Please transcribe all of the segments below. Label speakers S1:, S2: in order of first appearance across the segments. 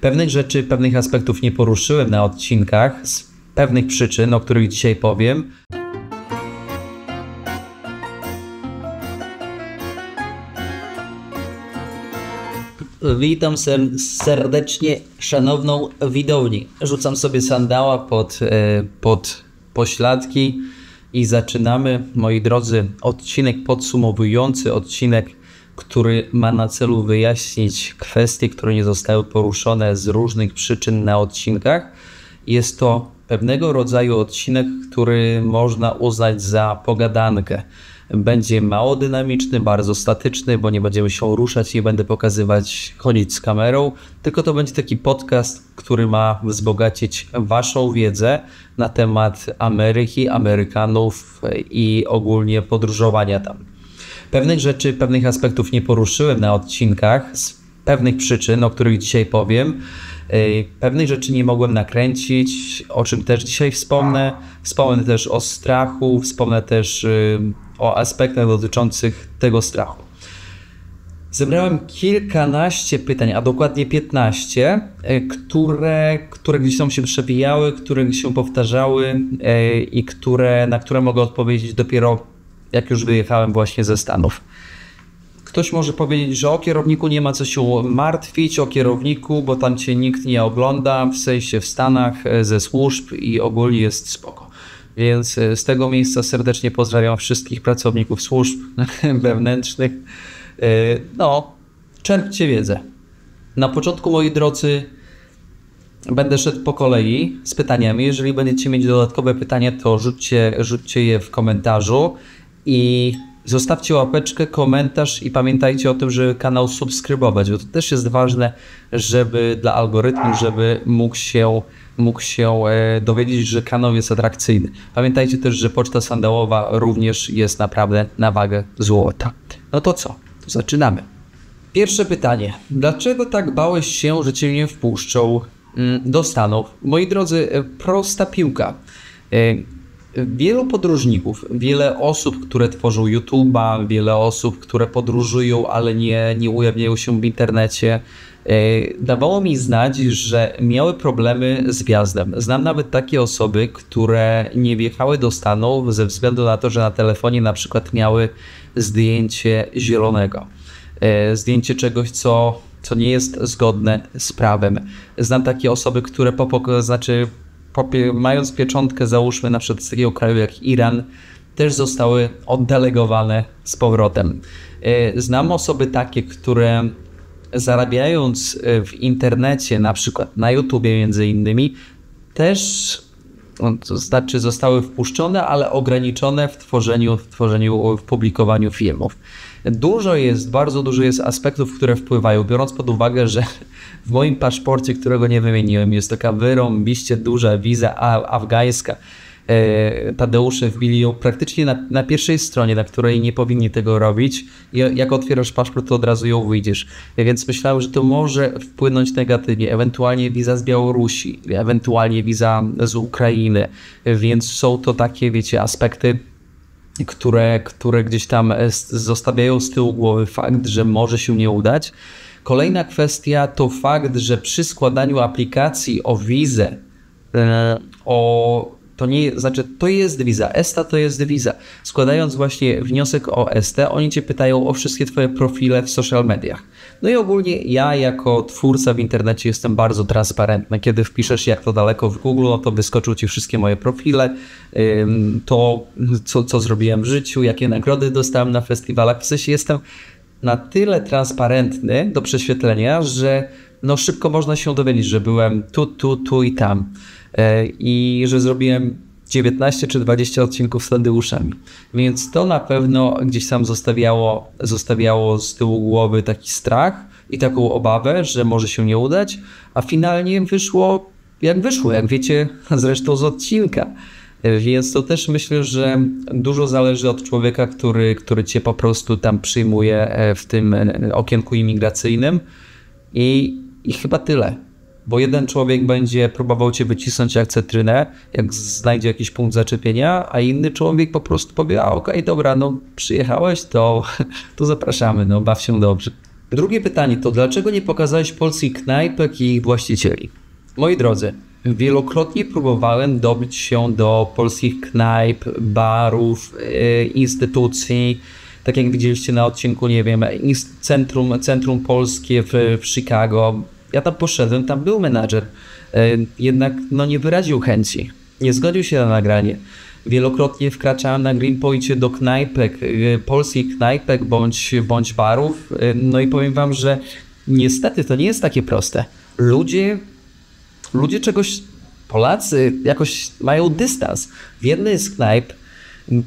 S1: Pewnych rzeczy, pewnych aspektów nie poruszyłem na odcinkach z pewnych przyczyn, o których dzisiaj powiem. Witam serdecznie szanowną widownię. Rzucam sobie sandała pod pośladki i zaczynamy, moi drodzy, odcinek podsumowujący, odcinek, który ma na celu wyjaśnić kwestie, które nie zostały poruszone z różnych przyczyn na odcinkach. Jest to pewnego rodzaju odcinek, który można uznać za pogadankę. Będzie mało dynamiczny, bardzo statyczny, bo nie będziemy się ruszać, nie będę chodzić z kamerą, tylko to będzie taki podcast, który ma wzbogacić waszą wiedzę na temat Ameryki, Amerykanów i ogólnie podróżowania tam. Pewnych rzeczy, pewnych aspektów nie poruszyłem na odcinkach z pewnych przyczyn, o których dzisiaj powiem. Pewnych rzeczy nie mogłem nakręcić, o czym też dzisiaj wspomnę. Wspomnę też o strachu, wspomnę też o aspektach dotyczących tego strachu. Zebrałem kilkanaście pytań, a dokładnie 15, które gdzieś tam się przewijały, które się powtarzały i na które mogę odpowiedzieć dopiero jak już wyjechałem właśnie ze Stanów. Ktoś może powiedzieć, że o kierowniku nie ma co się martwić, o kierowniku, bo tam cię nikt nie ogląda, w sensie w Stanach, ze służb i ogólnie jest spoko. Więc z tego miejsca serdecznie pozdrawiam wszystkich pracowników służb wewnętrznych. Czerpcie wiedzę. Na początku, moi drodzy, będę szedł po kolei z pytaniami. Jeżeli będziecie mieć dodatkowe pytania, to rzućcie je w komentarzu i zostawcie łapeczkę, komentarz i pamiętajcie o tym, żeby kanał subskrybować, bo to też jest ważne, żeby dla algorytmu, żeby mógł się dowiedzieć, że kanał jest atrakcyjny. Pamiętajcie też, że poczta sandałowa również jest naprawdę na wagę złota. No to co? To zaczynamy. Pierwsze pytanie. Dlaczego tak bałeś się, że cię nie wpuszczą do Stanów? Moi drodzy, prosta piłka. Wielu podróżników, wiele osób, które tworzą YouTube'a, wiele osób, które podróżują, ale nie ujawniają się w internecie, dawało mi znać, że miały problemy z wjazdem. Znam nawet takie osoby, które nie wjechały do Stanów ze względu na to, że na telefonie na przykład miały zdjęcie zielonego. Zdjęcie czegoś, co nie jest zgodne z prawem. Znam takie osoby, które mając pieczątkę, załóżmy na przykład z takiego kraju jak Iran, też zostały oddelegowane z powrotem. Znam osoby takie, które zarabiając w internecie, na przykład na YouTubie między innymi, też to znaczy zostały wpuszczone, ale ograniczone w publikowaniu filmów. Bardzo dużo jest aspektów, które wpływają, biorąc pod uwagę, że w moim paszporcie, którego nie wymieniłem, jest taka wyrąbiście duża wiza afgańska. Tadeusze wbili ją praktycznie na pierwszej stronie, na której nie powinni tego robić. Jak otwierasz paszport, to od razu ją wyjdziesz. Więc myślałem, że to może wpłynąć negatywnie. Ewentualnie wiza z Białorusi, ewentualnie wiza z Ukrainy. Więc są to takie, wiecie, aspekty, które gdzieś tam zostawiają z tyłu głowy fakt, że może się nie udać. Kolejna kwestia to fakt, że przy składaniu aplikacji o wizę, to jest wiza, ESTA to jest wiza. Składając właśnie wniosek o ESTę, oni cię pytają o wszystkie twoje profile w social mediach. No i ogólnie ja jako twórca w internecie jestem bardzo transparentny. Kiedy wpiszesz jak to daleko w Google, no to wyskoczą ci wszystkie moje profile, to co zrobiłem w życiu, jakie nagrody dostałem na festiwalach. W sensie jestem na tyle transparentny do prześwietlenia, że no szybko można się dowiedzieć, że byłem tu i tam. I że zrobiłem 19 czy 20 odcinków z Tadeuszami. Więc to na pewno gdzieś tam zostawiało z tyłu głowy taki strach i taką obawę, że może się nie udać, a finalnie wyszło, jak wiecie zresztą z odcinka. Więc to też myślę, że dużo zależy od człowieka, który cię po prostu tam przyjmuje w tym okienku imigracyjnym i chyba tyle. Bo jeden człowiek będzie próbował cię wycisnąć jak cytrynę, jak znajdzie jakiś punkt zaczepienia, a inny człowiek po prostu powie, okej, dobra, no przyjechałeś, to zapraszamy, no baw się dobrze. Drugie pytanie to, dlaczego nie pokazałeś polskich knajpek i ich właścicieli? Moi drodzy, wielokrotnie próbowałem dobyć się do polskich knajp, barów, instytucji. Tak jak widzieliście na odcinku, nie wiem, Centrum Polskie w Chicago. Ja tam poszedłem, tam był menadżer. Jednak nie wyraził chęci. Nie zgodził się na nagranie. Wielokrotnie wkraczałem na Greenpointie do knajpek, polskich knajpek bądź barów. No i powiem wam, że niestety to nie jest takie proste. Ludzie czegoś, Polacy jakoś mają dystans. W jednej z knajp,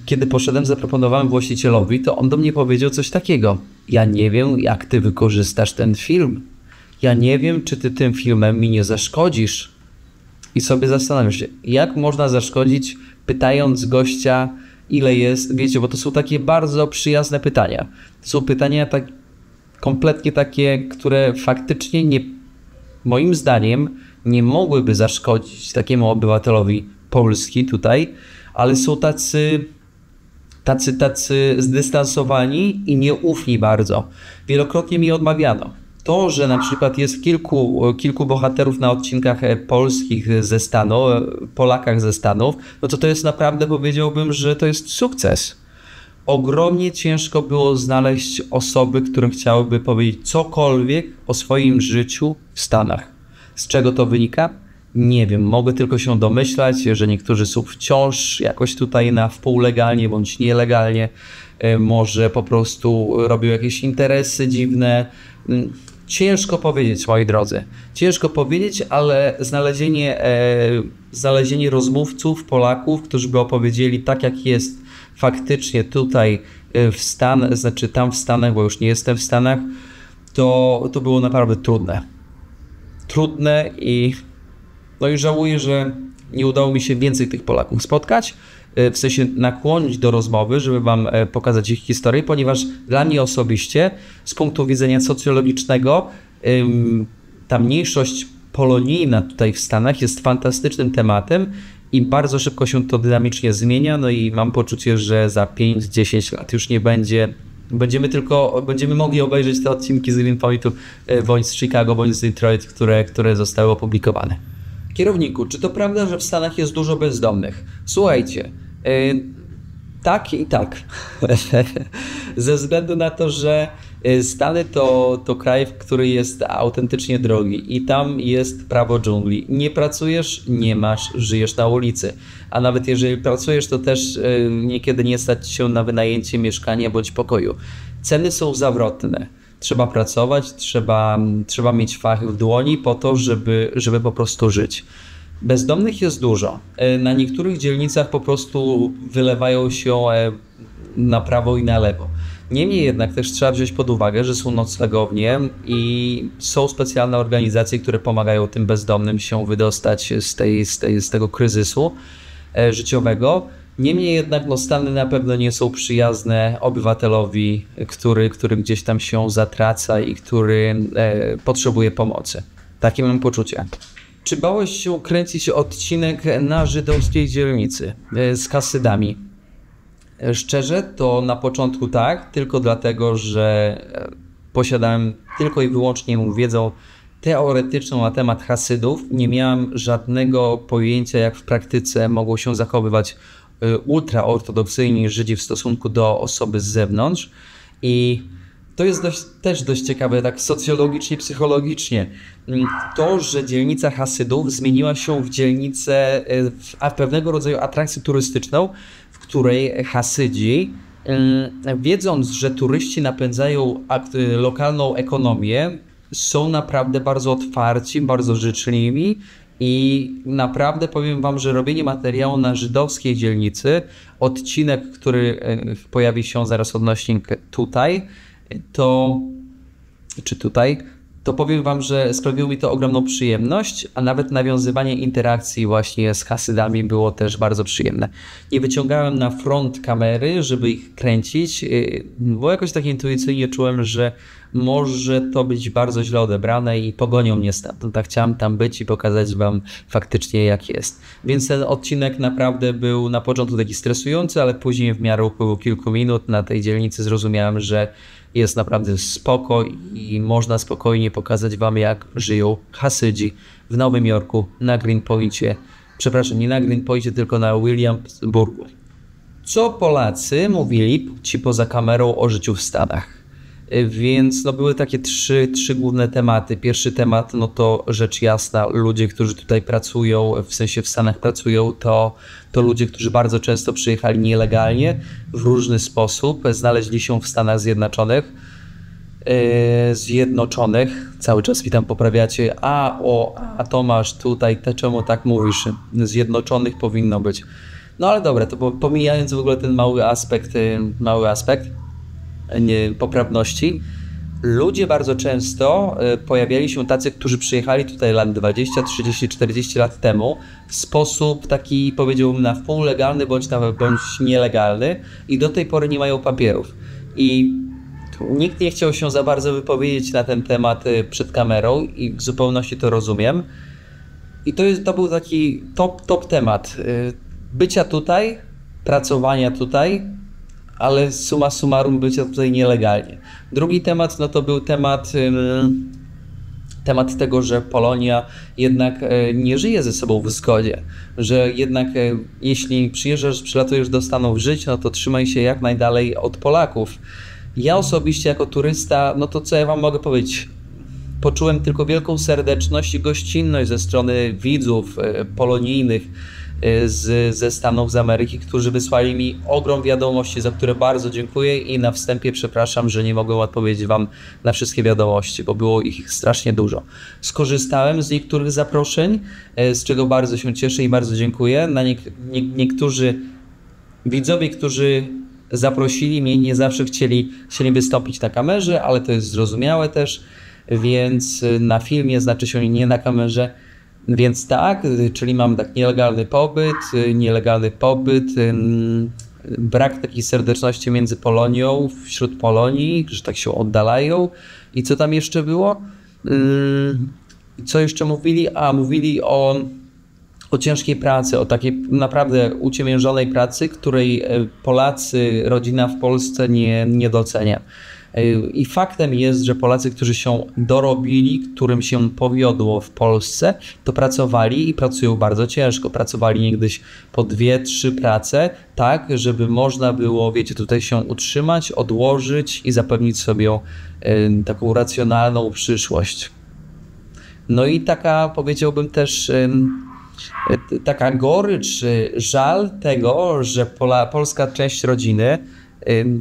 S1: kiedy poszedłem, zaproponowałem właścicielowi, to on do mnie powiedział coś takiego. Ja nie wiem, jak ty wykorzystasz ten film. Ja nie wiem, czy ty tym filmem mi nie zaszkodzisz. I sobie zastanawiam się, jak można zaszkodzić, pytając gościa, ile jest, wiecie, bo to są takie bardzo przyjazne pytania. To są pytania kompletnie takie, które faktycznie moim zdaniem nie mogłyby zaszkodzić takiemu obywatelowi Polski tutaj, ale są tacy zdystansowani i nieufni bardzo. Wielokrotnie mi odmawiano. To, że na przykład jest kilku bohaterów na odcinkach polskich ze stanu, Polakach ze Stanów, no to jest naprawdę, powiedziałbym, że to jest sukces. Ogromnie ciężko było znaleźć osoby, które chciałyby powiedzieć cokolwiek o swoim życiu w Stanach. Z czego to wynika? Nie wiem, mogę tylko się domyślać, że niektórzy są wciąż jakoś tutaj na wpół legalnie bądź nielegalnie, może po prostu robią jakieś interesy dziwne. Ciężko powiedzieć, moi drodzy. Ciężko powiedzieć, ale znalezienie rozmówców, Polaków, którzy by opowiedzieli tak, jak jest faktycznie tutaj tam w Stanach, bo już nie jestem w Stanach, to było naprawdę trudne. Trudne i żałuję, że nie udało mi się więcej tych Polaków spotkać, w sensie nakłonić do rozmowy, żeby wam pokazać ich historię, ponieważ dla mnie osobiście, z punktu widzenia socjologicznego, ta mniejszość polonijna tutaj w Stanach jest fantastycznym tematem i bardzo szybko się to dynamicznie zmienia, no i mam poczucie, że za 5-10 lat już nie będzie. Będziemy mogli obejrzeć te odcinki z Greenpointu bądź z Chicago, bądź z Detroit, które zostały opublikowane. Kierowniku, czy to prawda, że w Stanach jest dużo bezdomnych? Słuchajcie, tak i tak. Ze względu na to, że Stany to kraj, który jest autentycznie drogi i tam jest prawo dżungli. Nie pracujesz, nie masz, żyjesz na ulicy. A nawet jeżeli pracujesz, to też niekiedy nie stać się na wynajęcie mieszkania bądź pokoju. Ceny są zawrotne. Trzeba pracować, trzeba mieć fach w dłoni po to, żeby po prostu żyć. Bezdomnych jest dużo. Na niektórych dzielnicach po prostu wylewają się na prawo i na lewo. Niemniej jednak też trzeba wziąć pod uwagę, że są noclegownie i są specjalne organizacje, które pomagają tym bezdomnym się wydostać z tego kryzysu życiowego. Niemniej jednak Stany na pewno nie są przyjazne obywatelowi, który gdzieś tam się zatraca i który potrzebuje pomocy. Takie mam poczucie. Czy bałeś się kręcić odcinek na żydowskiej dzielnicy z Hasydami? Szczerze, to na początku tak, tylko dlatego, że posiadałem tylko i wyłącznie wiedzę teoretyczną na temat Hasydów. Nie miałem żadnego pojęcia, jak w praktyce mogą się zachowywać ultraortodoksyjni Żydzi w stosunku do osoby z zewnątrz. I to jest też dość ciekawe, tak socjologicznie, psychologicznie. To, że dzielnica Hasydów zmieniła się w dzielnicę, w pewnego rodzaju atrakcję turystyczną, w której Hasydzi, wiedząc, że turyści napędzają lokalną ekonomię, są naprawdę bardzo otwarci, bardzo życzliwi i naprawdę powiem wam, że robienie materiału na żydowskiej dzielnicy, odcinek, który pojawi się zaraz odnośnik to powiem wam, że sprawiło mi to ogromną przyjemność, a nawet nawiązywanie interakcji właśnie z Hasydami było też bardzo przyjemne. Nie wyciągałem na front kamery, żeby ich kręcić, bo jakoś tak intuicyjnie czułem, że może to być bardzo źle odebrane i pogonią mnie stamtąd. Tak chciałem tam być i pokazać wam faktycznie jak jest. Więc ten odcinek naprawdę był na początku taki stresujący, ale później w miarę upływu kilku minut na tej dzielnicy zrozumiałem, że jest naprawdę spoko i można spokojnie pokazać wam, jak żyją Hasydzi w Nowym Jorku, na Greenpointie. Przepraszam, nie na Greenpointie, tylko na Williamsburgu. Co Polacy mówili ci poza kamerą o życiu w Stanach? Więc no, były takie trzy główne tematy. Pierwszy temat, no to rzecz jasna, ludzie, którzy tutaj pracują, w sensie w Stanach pracują, to ludzie, którzy bardzo często przyjechali nielegalnie, w różny sposób, znaleźli się w Stanach Zjednoczonych. Cały czas mi tam poprawiacie, a Tomasz, tutaj, czemu tak mówisz? Zjednoczonych powinno być. No ale dobra, to pomijając w ogóle ten mały aspekt poprawności, ludzie bardzo często pojawiali się tacy, którzy przyjechali tutaj lat 20, 30, 40 lat temu w sposób taki, powiedziałbym, na wpół legalny bądź nielegalny i do tej pory nie mają papierów. I nikt nie chciał się za bardzo wypowiedzieć na ten temat przed kamerą i w zupełności to rozumiem. I to był taki top temat bycia tutaj, pracowania tutaj, ale summa summarum bycia tutaj nielegalnie. Drugi temat, no to był temat tego, że Polonia jednak nie żyje ze sobą w zgodzie, że jednak jeśli przylatujesz do Stanów żyć, no to trzymaj się jak najdalej od Polaków. Ja osobiście jako turysta, no to co ja wam mogę powiedzieć? Poczułem tylko wielką serdeczność i gościnność ze strony widzów polonijnych ze Stanów, z Ameryki, którzy wysłali mi ogrom wiadomości, za które bardzo dziękuję i na wstępie przepraszam, że nie mogłem odpowiedzieć wam na wszystkie wiadomości, bo było ich strasznie dużo. Skorzystałem z niektórych zaproszeń, z czego bardzo się cieszę i bardzo dziękuję. Niektórzy widzowie, którzy zaprosili mnie, nie zawsze chcieli wystąpić na kamerze, ale to jest zrozumiałe też, więc na filmie znaczy się nie na kamerze. Więc tak, czyli mam tak nielegalny pobyt, brak takiej serdeczności między Polonią, wśród Polonii, że tak się oddalają. I co tam jeszcze było? Co jeszcze mówili? Mówili o ciężkiej pracy, o takiej naprawdę uciemiężonej pracy, której Polacy, rodzina w Polsce nie docenia. I faktem jest, że Polacy, którzy się dorobili, którym się powiodło w Polsce, to pracowali i pracują bardzo ciężko. Pracowali niegdyś po 2-3 prace, tak, żeby można było, wiecie, tutaj się utrzymać, odłożyć i zapewnić sobie taką racjonalną przyszłość. No i taka, powiedziałbym też, taka gorycz, żal tego, że polska część rodziny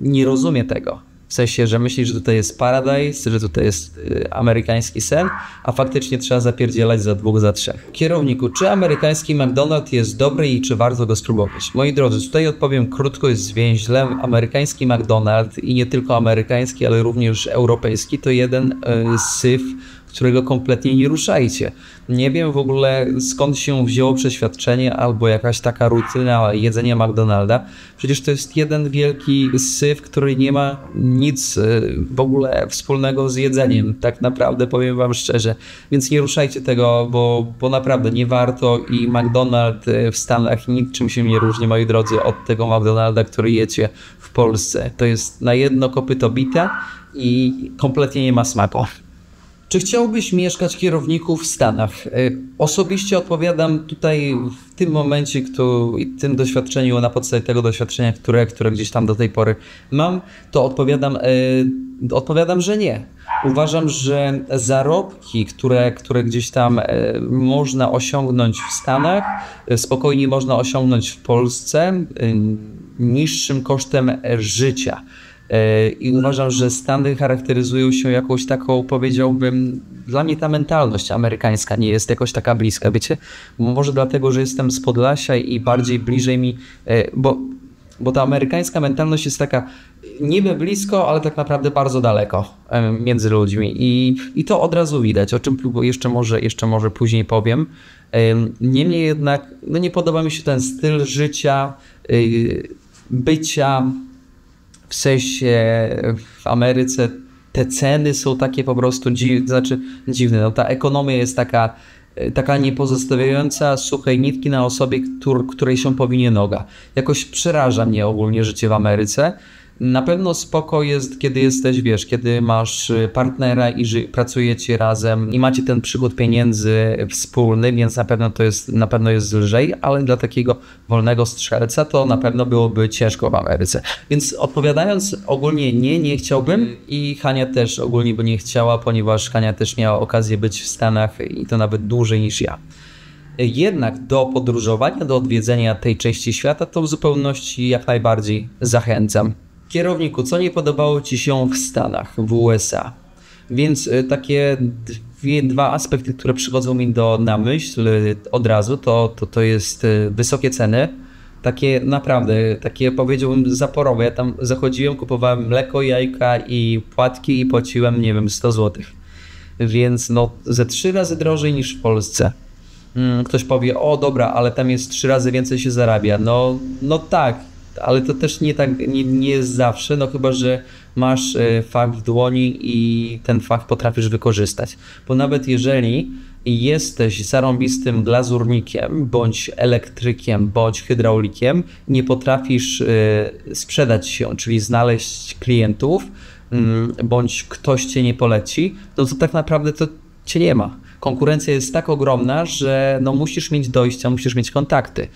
S1: nie rozumie tego. W sensie, że myśli, że tutaj jest paradise, że tutaj jest amerykański sen, a faktycznie trzeba zapierdzielać za 2, za 3. Kierowniku, czy amerykański McDonald's jest dobry i czy warto go spróbować? Moi drodzy, tutaj odpowiem krótko i zwięźle. Amerykański McDonald's i nie tylko amerykański, ale również europejski to jeden syf, którego kompletnie nie ruszajcie. Nie wiem w ogóle skąd się wzięło przeświadczenie albo jakaś taka rutyna jedzenia McDonalda. Przecież to jest jeden wielki syf, który nie ma nic w ogóle wspólnego z jedzeniem. Tak naprawdę powiem wam szczerze. Więc nie ruszajcie tego, bo naprawdę nie warto i McDonald's w Stanach niczym się nie różni, moi drodzy, od tego McDonalda, który jecie w Polsce. To jest na jedno kopyto bite i kompletnie nie ma smaku. Czy chciałbyś mieszkać, kierowniku, w Stanach? Osobiście odpowiadam tutaj w tym momencie, w tym doświadczeniu, na podstawie tego doświadczenia, które gdzieś tam do tej pory mam, to odpowiadam, że nie. Uważam, że zarobki, które gdzieś tam można osiągnąć w Stanach, spokojnie można osiągnąć w Polsce niższym kosztem życia. I uważam, że Stany charakteryzują się jakąś taką, powiedziałbym, dla mnie ta mentalność amerykańska nie jest jakoś taka bliska, wiecie? Może dlatego, że jestem z Podlasia i bardziej bliżej mi, bo ta amerykańska mentalność jest taka niby blisko, ale tak naprawdę bardzo daleko między ludźmi i to od razu widać, o czym jeszcze może później powiem. Niemniej jednak no nie podoba mi się ten styl życia, bycia. W sensie w Ameryce te ceny są takie po prostu dziwne. No, ta ekonomia jest taka nie pozostawiająca suchej nitki na osobie, której się powinie noga. Jakoś przeraża mnie ogólnie życie w Ameryce. Na pewno spoko jest, kiedy jesteś, wiesz, kiedy masz partnera i pracujecie razem i macie ten przychód pieniędzy wspólny, więc na pewno jest lżej, ale dla takiego wolnego strzelca to na pewno byłoby ciężko w Ameryce. Więc odpowiadając ogólnie nie chciałbym i Hania też ogólnie by nie chciała, ponieważ Hania też miała okazję być w Stanach i to nawet dłużej niż ja. Jednak do podróżowania, do odwiedzenia tej części świata to w zupełności jak najbardziej zachęcam. Kierowniku, co nie podobało Ci się w Stanach, w USA? Więc takie dwa aspekty, które przychodzą mi na myśl od razu, to jest wysokie ceny. Takie naprawdę, takie powiedziałbym zaporowe. Ja tam zachodziłem, kupowałem mleko, jajka i płatki i płaciłem, nie wiem, 100 zł. Więc no ze 3 razy drożej niż w Polsce. Ktoś powie, o dobra, ale tam jest 3 razy więcej się zarabia. No tak, ale to też nie jest zawsze, no chyba, że masz fach w dłoni i ten fach potrafisz wykorzystać. Bo nawet jeżeli jesteś zarąbistym glazurnikiem, bądź elektrykiem, bądź hydraulikiem, nie potrafisz sprzedać się, czyli znaleźć klientów, bądź ktoś Cię nie poleci, to tak naprawdę to Cię nie ma. Konkurencja jest tak ogromna, że no musisz mieć dojścia, musisz mieć kontakty.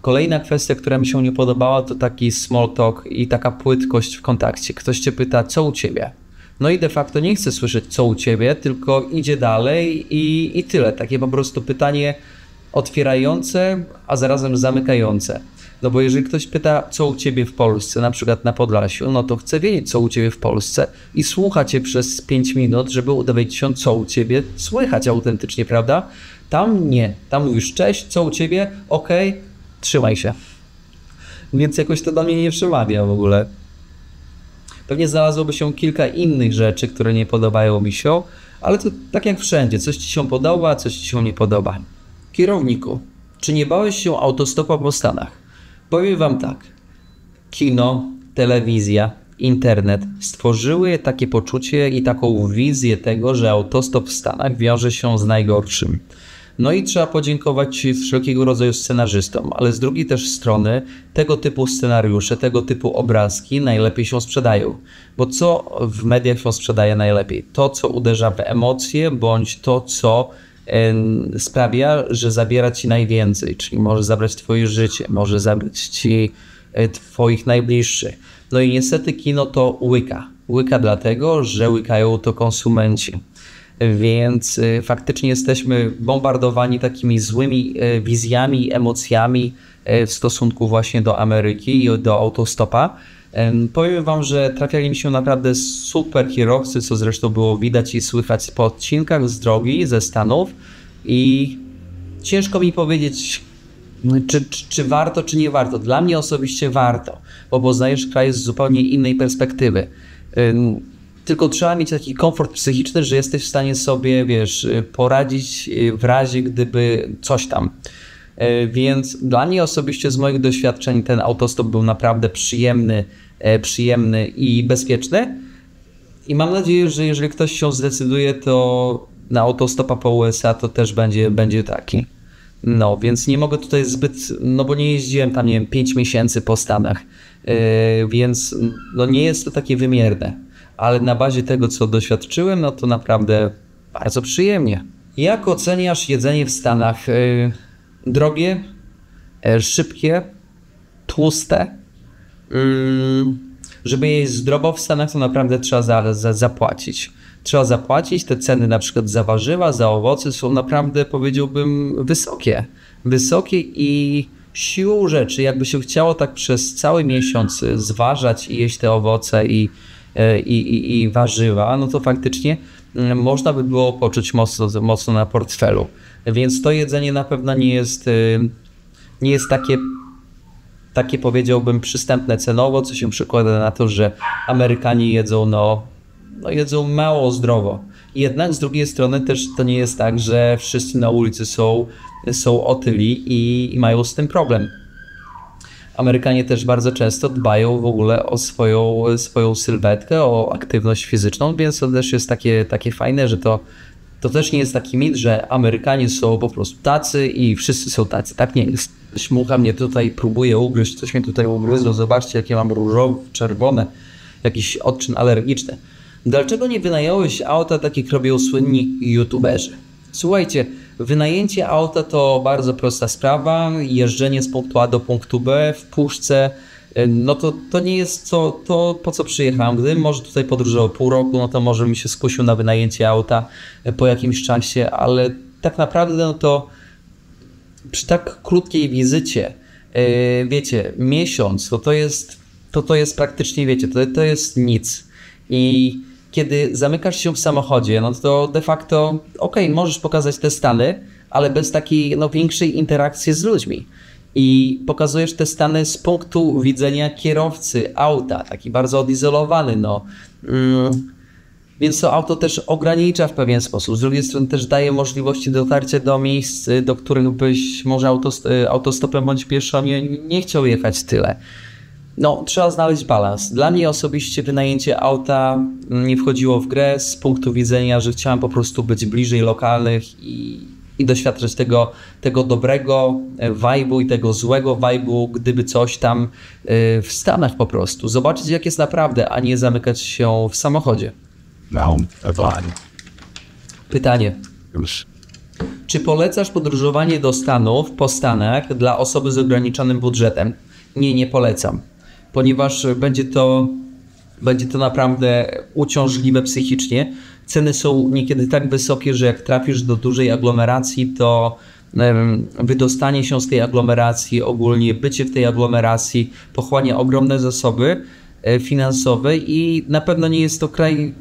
S1: Kolejna kwestia, która mi się nie podobała, to taki small talk i taka płytkość w kontakcie. Ktoś Cię pyta, co u Ciebie? No i de facto nie chce słyszeć, co u Ciebie, tylko idzie dalej i tyle. Takie po prostu pytanie otwierające, a zarazem zamykające. No bo jeżeli ktoś pyta, co u Ciebie w Polsce, na przykład na Podlasiu, no to chce wiedzieć, co u Ciebie w Polsce i słucha Cię przez 5 minut, żeby udowiedzieć się, co u Ciebie słychać autentycznie, prawda? Tam nie. Tam mówisz, cześć, co u Ciebie? Okej, trzymaj się. Więc jakoś to do mnie nie przemawia w ogóle. Pewnie znalazłoby się kilka innych rzeczy, które nie podobają mi się, ale to tak jak wszędzie, coś Ci się podoba, coś Ci się nie podoba. Kierowniku, czy nie bałeś się autostopa po Stanach? Powiem Wam tak, kino, telewizja, internet stworzyły takie poczucie i taką wizję tego, że autostop w Stanach wiąże się z najgorszym. No i trzeba podziękować wszelkiego rodzaju scenarzystom, ale z drugiej też strony tego typu scenariusze, tego typu obrazki najlepiej się sprzedają. Bo co w mediach się sprzedaje najlepiej? To, co uderza w emocje, bądź to, co sprawia, że zabiera Ci najwięcej, czyli może zabrać Twoje życie, może zabrać Ci Twoich najbliższych. No i niestety kino to łyka. Łyka dlatego, że łykają to konsumenci. Więc faktycznie jesteśmy bombardowani takimi złymi wizjami, emocjami w stosunku właśnie do Ameryki i do autostopa. Powiem Wam, że trafiali mi się naprawdę super kierowcy, co zresztą było widać i słychać po odcinkach z drogi, ze Stanów i ciężko mi powiedzieć, czy warto, czy nie warto. Dla mnie osobiście warto, bo poznajesz kraj z zupełnie innej perspektywy. Tylko trzeba mieć taki komfort psychiczny, że jesteś w stanie sobie, wiesz, poradzić w razie gdyby coś tam. Więc dla mnie osobiście z moich doświadczeń ten autostop był naprawdę przyjemny i bezpieczny. I mam nadzieję, że jeżeli ktoś się zdecyduje, to na autostopa po USA to też będzie taki. No, więc nie mogę tutaj no bo nie jeździłem tam, nie wiem, 5 miesięcy po Stanach, więc no nie jest to takie wymierne. Ale na bazie tego, co doświadczyłem, no to naprawdę bardzo przyjemnie. Jak oceniasz jedzenie w Stanach? Drogie, szybkie, tłuste? Żeby jeść zdrowo w Stanach, to naprawdę trzeba zapłacić. Trzeba zapłacić, te ceny na przykład za warzywa, za owoce są naprawdę, powiedziałbym, wysokie i siłą rzeczy, jakby się chciało tak przez cały miesiąc zważać i jeść te owoce i warzywa, no to faktycznie można by było poczuć mocno na portfelu. Więc to jedzenie na pewno nie jest takie powiedziałbym przystępne cenowo, co się przekłada na to, że Amerykanie jedzą mało zdrowo. Jednak z drugiej strony też to nie jest tak, że wszyscy na ulicy są otyli i mają z tym problem. Amerykanie też bardzo często dbają w ogóle o swoją sylwetkę, o aktywność fizyczną, więc to też jest takie fajne, że to To też nie jest taki mit, że Amerykanie są po prostu tacy i wszyscy są tacy. Tak nie jest. Mucha mnie tutaj próbuje ugryźć, coś mnie tutaj ugryzło. Zobaczcie, jakie mam różowe, czerwone, jakiś odczyn alergiczny. Dlaczego nie wynająłeś auta, tak jak robią słynni youtuberzy? Słuchajcie, wynajęcie auta to bardzo prosta sprawa. Jeżdżenie z punktu A do punktu B w puszce, no to nie jest to, po co przyjechałem. Gdybym może tutaj podróżował pół roku, no to może bym się skusił na wynajęcie auta po jakimś czasie, ale tak naprawdę no to przy tak krótkiej wizycie, wiecie, miesiąc, to jest praktycznie, wiecie, to jest nic. I kiedy zamykasz się w samochodzie, no to de facto, okej, możesz pokazać te stany, ale bez takiej większej interakcji z ludźmi. I pokazujesz te stany z punktu widzenia kierowcy auta, taki bardzo odizolowany, Więc to auto też ogranicza w pewien sposób. Z drugiej strony też daje możliwości dotarcia do miejsc, do których byś może autostopem bądź pieszo nie chciał jechać tyle. Trzeba znaleźć balans. Dla mnie osobiście wynajęcie auta nie wchodziło w grę z punktu widzenia, że chciałem po prostu być bliżej lokalnych i doświadczać tego dobrego vibe'u i tego złego vibe'u, gdyby coś tam w Stanach po prostu. Zobaczyć, jak jest naprawdę, a nie zamykać się w samochodzie. Pytanie. Czy polecasz podróżowanie do Stanów po Stanach dla osoby z ograniczonym budżetem? Nie polecam, ponieważ będzie to naprawdę uciążliwe psychicznie. Ceny są niekiedy tak wysokie, że jak trafisz do dużej aglomeracji, to wydostanie się z tej aglomeracji, ogólnie bycie w tej aglomeracji pochłania ogromne zasoby finansowe i na pewno nie jest to kraj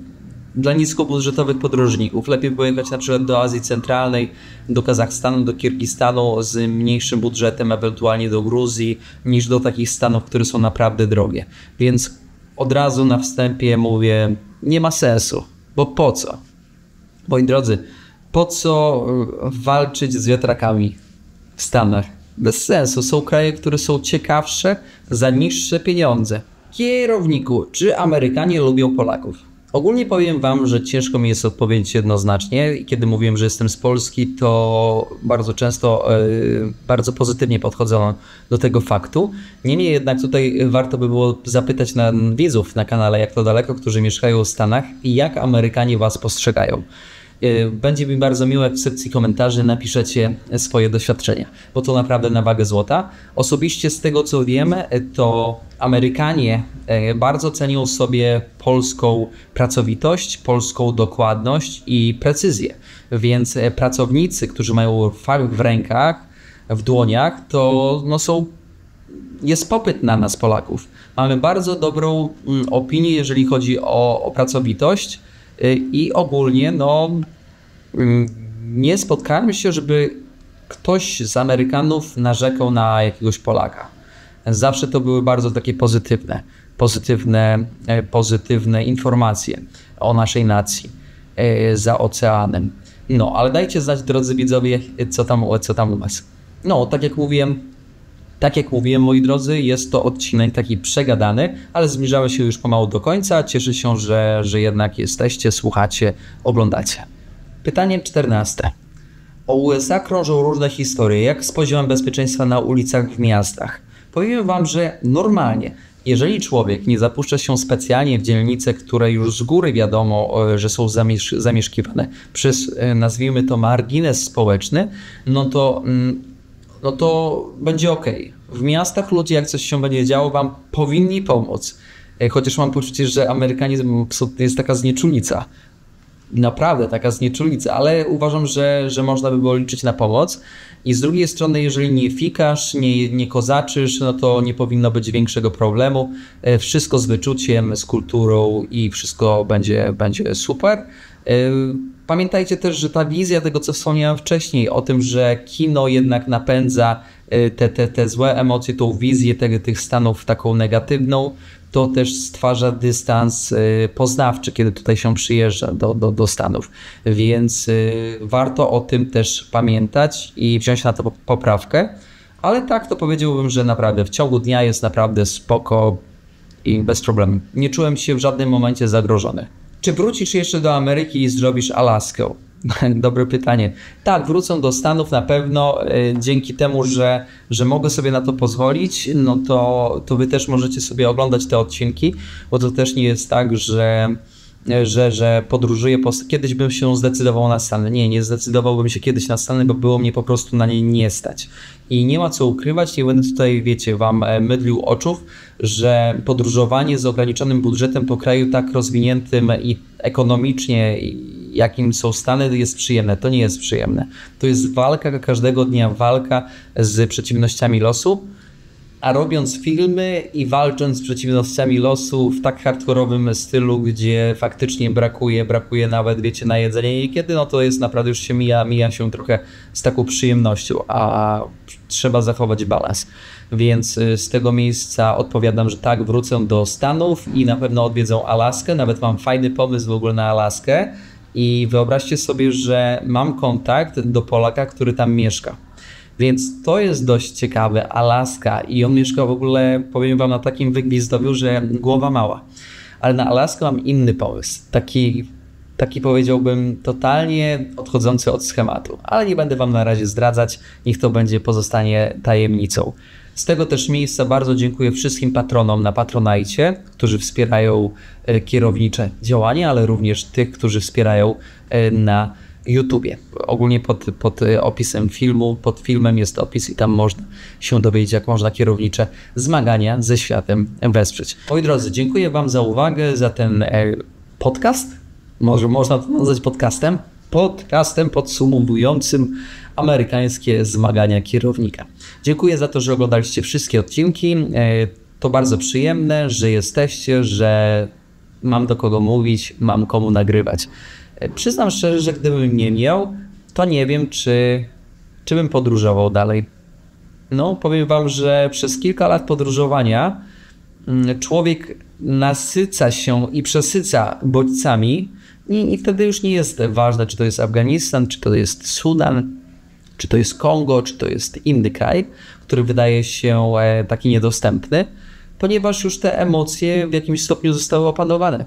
S1: dla niskobudżetowych podróżników. Lepiej było jechać na przykład do Azji Centralnej, do Kazachstanu, do Kirgistanu z mniejszym budżetem, ewentualnie do Gruzji, niż do takich stanów, które są naprawdę drogie. Więc od razu na wstępie mówię, nie ma sensu, bo po co? Moi drodzy, po co walczyć z wiatrakami w Stanach? Bez sensu. Są kraje, które są ciekawsze za niższe pieniądze. Kierowniku, czy Amerykanie lubią Polaków? Ogólnie powiem wam, że ciężko mi jest odpowiedzieć jednoznacznie. Kiedy mówiłem, że jestem z Polski, to bardzo często bardzo pozytywnie podchodzono do tego faktu. Niemniej jednak tutaj warto by było zapytać widzów na kanale Jak to daleko, którzy mieszkają w Stanach i jak Amerykanie was postrzegają. Będzie mi bardzo miło, jak w sekcji komentarzy napiszecie swoje doświadczenia, bo to naprawdę na wagę złota. Osobiście z tego co wiem, to Amerykanie bardzo cenią sobie polską pracowitość, polską dokładność i precyzję. Więc pracownicy, którzy mają fach w rękach, w dłoniach, to jest popyt na nas Polaków. Mamy bardzo dobrą opinię, jeżeli chodzi o pracowitość. I ogólnie nie spotkałem się, żeby ktoś z Amerykanów narzekał na jakiegoś Polaka. Zawsze to były bardzo takie pozytywne informacje o naszej nacji za oceanem. Ale dajcie znać, drodzy widzowie, co tam u was. Tak jak mówiłem, moi drodzy, jest to odcinek taki przegadany, ale zbliżamy się już pomału do końca. Cieszę się, że jednak jesteście, słuchacie, oglądacie. Pytanie 14. O USA krążą różne historie. Jak z poziomem bezpieczeństwa na ulicach w miastach? Powiem wam, że normalnie, jeżeli człowiek nie zapuszcza się specjalnie w dzielnice, które już z góry wiadomo, że są zamieszkiwane przez, nazwijmy to, margines społeczny, to będzie ok. W miastach ludzie, jak coś się będzie działo, wam powinni pomóc. Chociaż mam poczucie, że Amerykanizm jest taka znieczulica. Naprawdę taka znieczulica, ale uważam, że można by było liczyć na pomoc. I z drugiej strony, jeżeli nie fikasz, nie kozaczysz, to nie powinno być większego problemu. Wszystko z wyczuciem, z kulturą i wszystko będzie super. Pamiętajcie też, że ta wizja tego, co wspomniałem wcześniej, o tym, że kino jednak napędza te złe emocje, tą wizję tych stanów taką negatywną, to też stwarza dystans poznawczy, kiedy tutaj się przyjeżdża do Stanów. Więc warto o tym też pamiętać i wziąć na to poprawkę. Ale tak, to powiedziałbym, że naprawdę w ciągu dnia jest naprawdę spoko i bez problemu. Nie czułem się w żadnym momencie zagrożony. Czy wrócisz jeszcze do Ameryki i zrobisz Alaskę? Dobre pytanie. Tak, wrócą do Stanów na pewno dzięki temu, że mogę sobie na to pozwolić, no to wy też możecie sobie oglądać te odcinki, bo to też nie jest tak, że podróżuję kiedyś bym się zdecydował na Stany. Nie zdecydowałbym się kiedyś na Stany, bo było mnie po prostu na nie nie stać. I nie ma co ukrywać, nie będę tutaj, wiecie, wam mydlił oczów, że podróżowanie z ograniczonym budżetem po kraju tak rozwiniętym i ekonomicznie, jakim są Stany, jest przyjemne. To nie jest przyjemne. To jest walka każdego dnia, walka z przeciwnościami losu. A robiąc filmy i walcząc z przeciwnościami losu w tak hardkorowym stylu, gdzie faktycznie brakuje nawet, wiecie, na jedzenie niekiedy, no to jest naprawdę już się mija się trochę z taką przyjemnością, a trzeba zachować balans. Więc z tego miejsca odpowiadam, że tak, wrócę do Stanów i na pewno odwiedzą Alaskę. Nawet mam fajny pomysł w ogóle na Alaskę i wyobraźcie sobie, że mam kontakt do Polaka, który tam mieszka. Więc to jest dość ciekawe, Alaska i on mieszka w ogóle, powiem wam, na takim wygwizdowiu, że głowa mała. Ale na Alaskę mam inny pomysł, taki powiedziałbym totalnie odchodzący od schematu. Ale nie będę wam na razie zdradzać, niech to pozostanie tajemnicą. Z tego też miejsca bardzo dziękuję wszystkim patronom na Patronite, którzy wspierają kierownicze działania, ale również tych, którzy wspierają na YouTubie. Ogólnie pod opisem filmu, pod filmem jest opis i tam można się dowiedzieć, jak można kierownicze zmagania ze światem wesprzeć. Moi drodzy, dziękuję wam za uwagę, za ten podcast. Może można to nazwać podcastem? Podcastem podsumowującym amerykańskie zmagania kierownika. Dziękuję za to, że oglądaliście wszystkie odcinki. To bardzo przyjemne, że jesteście, że mam do kogo mówić, mam komu nagrywać. Przyznam szczerze, że gdybym nie miał, to nie wiem, czy bym podróżował dalej. No, powiem wam, że przez kilka lat podróżowania człowiek nasyca się i przesyca bodźcami i wtedy już nie jest ważne, czy to jest Afganistan, czy to jest Sudan, czy to jest Kongo, czy to jest inny kraj, który wydaje się taki niedostępny, ponieważ już te emocje w jakimś stopniu zostały opanowane.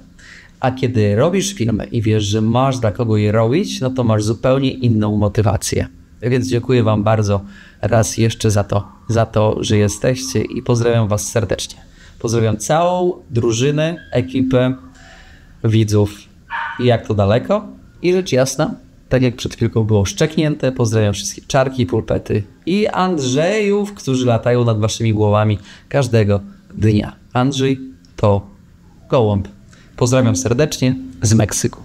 S1: A kiedy robisz filmy i wiesz, że masz dla kogo je robić, no to masz zupełnie inną motywację. Więc dziękuję wam bardzo raz jeszcze za to, że jesteście i pozdrawiam was serdecznie. Pozdrawiam całą drużynę, ekipę, widzów i jak to daleko. I rzecz jasna, tak jak przed chwilką było szczeknięte, pozdrawiam wszystkie czarki, pulpety i Andrzejów, którzy latają nad waszymi głowami każdego dnia. Andrzej to gołąb. Pozdrawiam serdecznie z Meksyku.